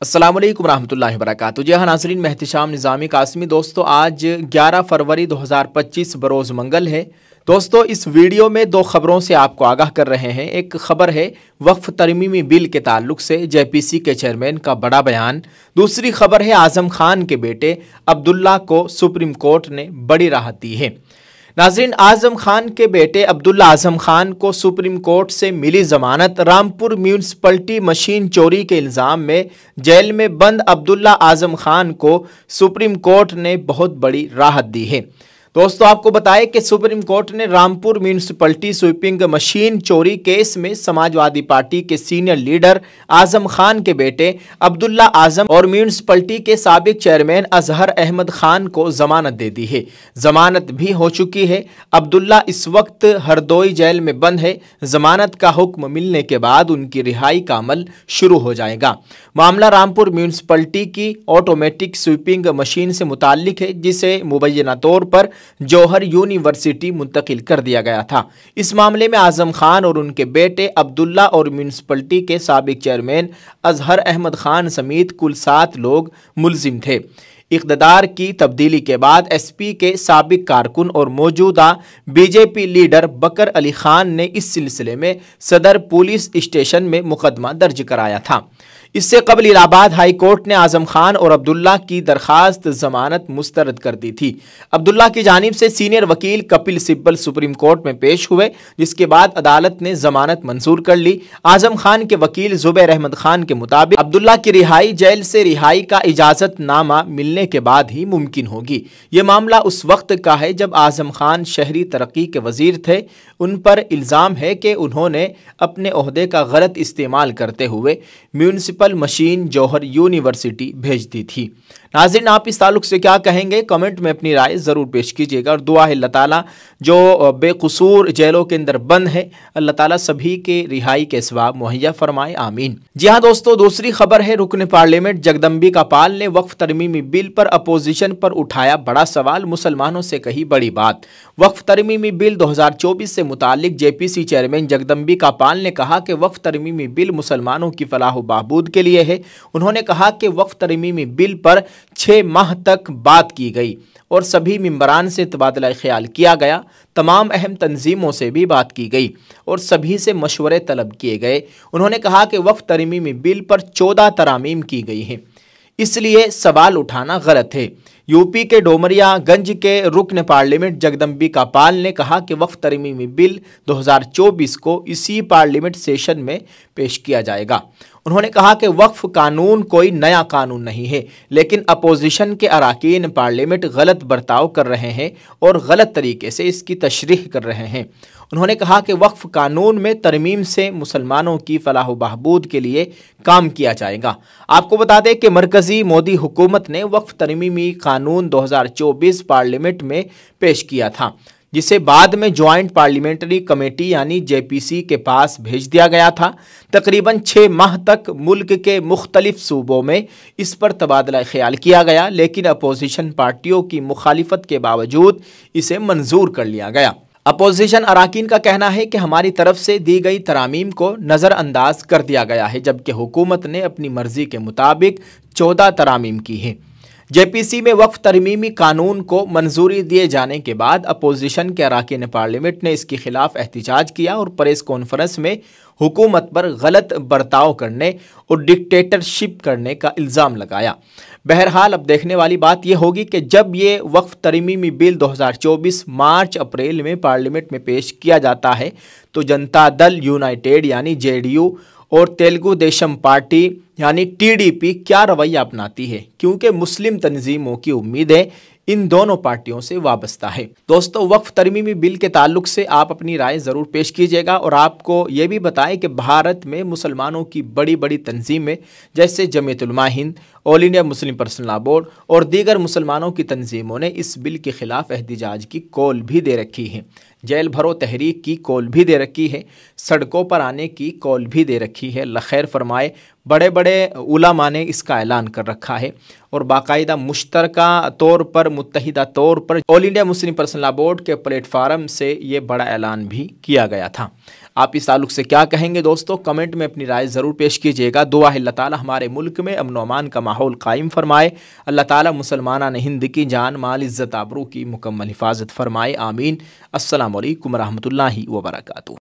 अस्सलाम वालेकुम रहमतुल्लाहि व बरकातुहू। जी हाँ नाज़रीन, मैं एहतिशाम निज़ामी कासमी। दोस्तों आज 11 फरवरी 2025 बरोज़ मंगल है। दोस्तों इस वीडियो में दो खबरों से आपको आगाह कर रहे हैं। एक खबर है वक्फ तरमीमी बिल के ताल्लुक से JPC के चेयरमैन का बड़ा बयान। दूसरी खबर है आज़म खान के बेटे अब्दुल्ला को सुप्रीम कोर्ट ने बड़ी राहत दी है। नाज़रीन, आज़म खान के बेटे अब्दुल्ला आज़म खान को सुप्रीम कोर्ट से मिली जमानत। रामपुर म्यूनसिपलिटी मशीन चोरी के इल्ज़ाम में जेल में बंद अब्दुल्ला आज़म खान को सुप्रीम कोर्ट ने बहुत बड़ी राहत दी है। दोस्तों आपको बताएं कि सुप्रीम कोर्ट ने रामपुर म्यूनसिपलिटी स्वीपिंग मशीन चोरी केस में समाजवादी पार्टी के सीनियर लीडर आज़म खान के बेटे अब्दुल्ला आज़म और म्यूनसिपलिटी के साबिक चेयरमैन अजहर अहमद खान को जमानत दे दी है। जमानत भी हो चुकी है। अब्दुल्ला इस वक्त हरदोई जेल में बंद है। जमानत का हुक्म मिलने के बाद उनकी रिहाई का अमल शुरू हो जाएगा। मामला रामपुर म्यूनसिपलिटी की ऑटोमेटिक स्वीपिंग मशीन से मुताल्लिक है, जिसे मुबैना तौर पर जौहर यूनिवर्सिटी मुंतकिल कर दिया गया था। इस मामले में आज़म खान और उनके बेटे अब्दुल्ला और म्यूनसिपलिटी के साबिक चेयरमैन अजहर अहमद खान समेत कुल 7 लोग मुलजिम थे। इक़्तिदार की तब्दीली के बाद SP के साबिक कारकुन और मौजूदा BJP लीडर बकर अली खान ने इस सिलसिले में सदर पुलिस स्टेशन में मुकदमा दर्ज कराया था। इससे कबल इलाहाबाद हाई कोर्ट ने आज़म खान और अब्दुल्ला की दरखास्त जमानत मुस्तरद कर दी थी। अब्दुल्ला की जानिब से सीनियर वकील कपिल सिब्बल सुप्रीम कोर्ट में पेश हुए, जिसके बाद अदालत ने जमानत मंजूर कर ली। आज़म खान के वकील जुबैर अहमद खान के मुताबिक अब्दुल्ला की रिहाई जेल से रिहाई का इजाज़तनामा मिलने के बाद ही मुमकिन होगी। ये मामला उस वक्त का है जब आज़म खान शहरी तरक्की के वजीर थे। उन पर इल्ज़ाम है कि उन्होंने अपने ओहदे का गलत इस्तेमाल करते हुए म्यूनसिपल मशीन जौहर यूनिवर्सिटी भेज दी थी। नाज़रीन, आप इस ताल्लुक से क्या कहेंगे? कमेंट में अपनी राय ज़रूर पेश कीजिएगा। और दुआ है अल्लाह ताला जो बेकसूर जेलों के अंदर बंद है, अल्लाह ताला सभी के रिहाई के सवाब मुहैया फरमाए, आमीन। जी हाँ दोस्तों, दूसरी खबर है रुकन पार्लियामेंट जगदम्बिका पाल ने वक्फ तरमीमी बिल पर अपोजिशन पर उठाया बड़ा सवाल, मुसलमानों से कही बड़ी बात। वक्फ तरमीमी बिल 2024 से मुतालिक JPC चेयरमैन जगदम्बिका पाल ने कहा कि वक्फ तरमीमी बिल मुसलमानों की फलाह व बहबूद के लिए है। उन्होंने कहा कि वक्फ तरमीमी बिल पर 6 माह तक बात की गई और सभी मेंबरान से तबादला ख्याल किया गया। तमाम अहम तंजीमों से भी बात की गई और सभी से मशवरे तलब किए गए। उन्होंने कहा कि वक्फ तरमीमी बिल पर 14 तरामीम की गई हैं, इसलिए सवाल उठाना गलत है। यूपी के डोमरियागंज के रुकन पार्लियामेंट जगदम्बिका पाल ने कहा कि वक्फ तरमीमी बिल 2024 को इसी पार्लियामेंट सेशन में पेश किया जाएगा। उन्होंने कहा कि वक्फ कानून कोई नया कानून नहीं है, लेकिन अपोजिशन के अराकीन पार्लियामेंट गलत बर्ताव कर रहे हैं और गलत तरीके से इसकी तशरीह कर रहे हैं। उन्होंने कहा कि वक्फ कानून में तरमीम से मुसलमानों की फलाह व बहबूद के लिए काम किया जाएगा। आपको बता दें कि मरकज़ी मोदी हुकूमत ने वक्फ तरमीमी कानून 2024 पार्लियामेंट में पेश किया था, जिसे बाद में ज्वाइंट पार्लियामेंट्री कमेटी यानी JPC के पास भेज दिया गया था। तकरीबन 6 माह तक मुल्क के मुख्तलिफ सूबों में इस पर तबादला ख्याल किया गया, लेकिन अपोजिशन पार्टियों की मुखालिफत के बावजूद इसे मंजूर कर लिया गया। अपोजिशन अराकीन का कहना है कि हमारी तरफ से दी गई तरामीम को नज़रअंदाज कर दिया गया है, जबकि हुकूमत ने अपनी मर्जी के मुताबिक 14 तरामीम की हैं। JPC में वक्फ तरमीमी कानून को मंजूरी दिए जाने के बाद अपोजिशन के अराकीन पार्लियामेंट ने इसके खिलाफ एहतिजाज किया और प्रेस कॉन्फ्रेंस में हुकूमत पर गलत बर्ताव करने और डिक्टेटरशिप करने का इल्ज़ाम लगाया। बहरहाल अब देखने वाली बात यह होगी कि जब ये वक्फ तरमीमी बिल 2024 मार्च अप्रैल में पार्लियामेंट में पेश किया जाता है तो जनता दल यूनाइटेड यानी JDU और तेलुगु देशम पार्टी यानी TDP क्या रवैया अपनाती है, क्योंकि मुस्लिम तंजीमों की उम्मीदें इन दोनों पार्टियों से वाबस्ता है। दोस्तों वक्फ तरमीमी बिल के ताल्लुक से आप अपनी राय ज़रूर पेश कीजिएगा और आपको ये भी बताएं कि भारत में मुसलमानों की बड़ी बड़ी तंजीमें जैसे Jamiat Ulama Hind, all India Muslim personal law board और दीगर मुसलमानों की तंजीमों ने इस बिल के खिलाफ एहतिजाज की कॉल भी दे रखी है। जेल भरो तहरीक की कॉल भी दे रखी है, सड़कों पर आने की कॉल भी दे रखी है। अल्लाह खैर फरमाए, बड़े बड़े उलमा ने इसका ऐलान कर रखा है और बाकायदा मुश्तरका तौर पर मुत्तहिदा तौर पर all India Muslim personal law board के प्लेटफार्म से ये बड़ा ऐलान भी किया गया था। आप इस ताल्लुक से क्या कहेंगे दोस्तों, कमेंट में अपनी राय ज़रूर पेश कीजिएगा। दुआ है अल्लाह ताला हमारे मुल्क में अमन व अमान का माहौल कायम फरमाए। अल्लाह ताला मुसलमानान हिंद की जान माल इज़्ज़त आबरू की मुकम्मल हिफाजत फरमाए, आमीन। अस्सलामु अलैकुम रहमतुल्लाहि व बरकातुहू।